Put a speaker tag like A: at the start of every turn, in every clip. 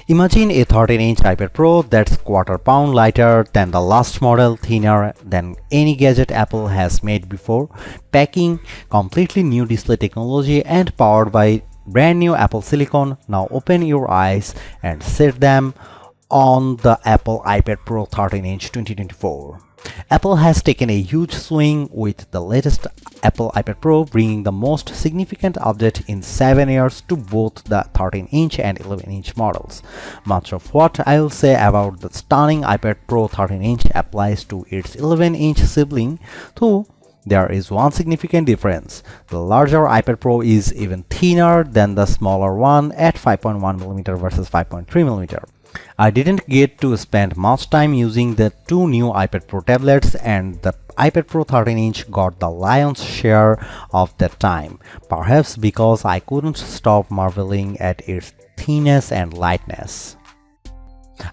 A: Imagine a 13-inch iPad Pro that's quarter-pound lighter than the last model, thinner than any gadget Apple has made before, packing completely new display technology and powered by brand new Apple Silicon. Now open your eyes and set them on the Apple iPad Pro 13-inch 2024. Apple has taken a huge swing with the latest Apple iPad Pro, bringing the most significant update in 7 years to both the 13-inch and 11-inch models. Much of what I will say about the stunning iPad Pro 13-inch applies to its 11-inch sibling, though there is one significant difference. The larger iPad Pro is even thinner than the smaller one at 5.1mm versus 5.3mm. I didn't get to spend much time using the two new iPad Pro tablets, and the iPad Pro 13-inch got the lion's share of that time, perhaps because I couldn't stop marveling at its thinness and lightness.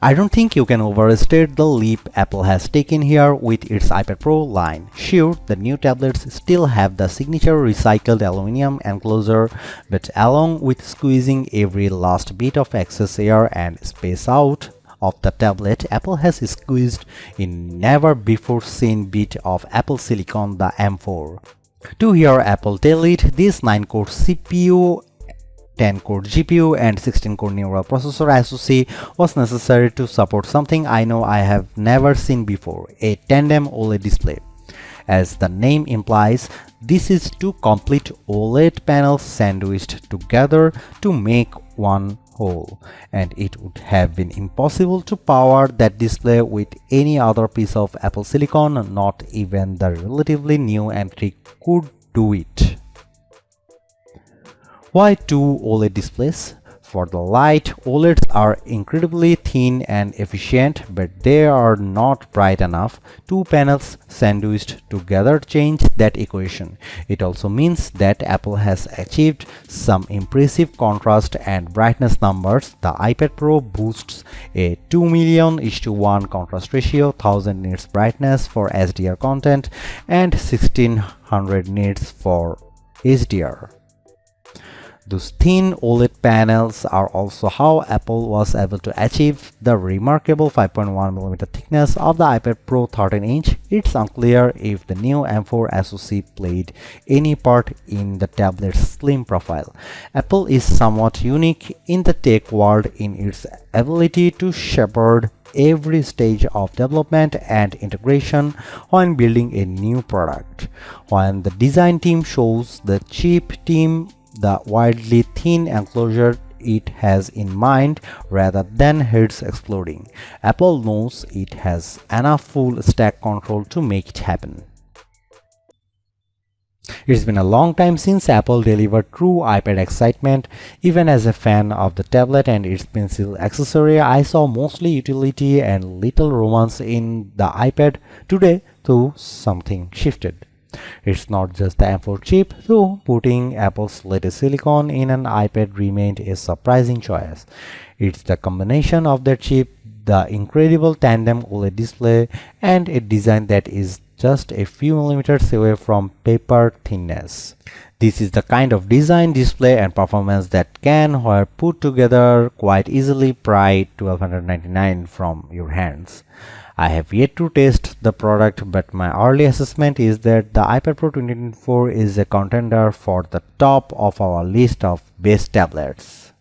A: I don't think you can overstate the leap Apple has taken here with its iPad Pro line. Sure, the new tablets still have the signature recycled aluminum enclosure, but along with squeezing every last bit of excess air and space out of the tablet, Apple has squeezed in never-before-seen bit of Apple Silicon, the M4. To hear Apple tell it, this 9-core CPU, 10-core GPU and 16-core neural processor SoC was necessary to support something I know I have never seen before, a tandem OLED display. As the name implies, this is two complete OLED panels sandwiched together to make one whole, and it would have been impossible to power that display with any other piece of Apple Silicon. Not even the relatively new M3 could do it. Why two OLED displays? For the light, OLEDs are incredibly thin and efficient, but they are not bright enough. Two panels sandwiched together change that equation. It also means that Apple has achieved some impressive contrast and brightness numbers. The iPad Pro boasts a 2,000,000:1 contrast ratio, 1000 nits brightness for HDR content, and 1600 nits for HDR. Those thin OLED panels are also how Apple was able to achieve the remarkable 5.1mm thickness of the iPad Pro 13-inch. It's unclear if the new M4 SoC played any part in the tablet's slim profile. Apple is somewhat unique in the tech world in its ability to shepherd every stage of development and integration when building a new product. When the design team shows the chip team the wildly thin enclosure it has in mind rather than heads exploding, Apple knows it has enough full stack control to make it happen. It's been a long time since Apple delivered true iPad excitement. Even as a fan of the tablet and its pencil accessory, I saw mostly utility and little romance in the iPad. Today, though, something shifted. It's not just the M4 chip, though putting Apple's latest silicon in an iPad remained a surprising choice. It's the combination of that chip, the incredible tandem OLED display, and a design that is just a few millimeters away from paper thinness. This is the kind of design, display, and performance that can, where put together, quite easily pry $1,299 from your hands. I have yet to test the product, but my early assessment is that the iPad Pro 2024 is a contender for the top of our list of best tablets.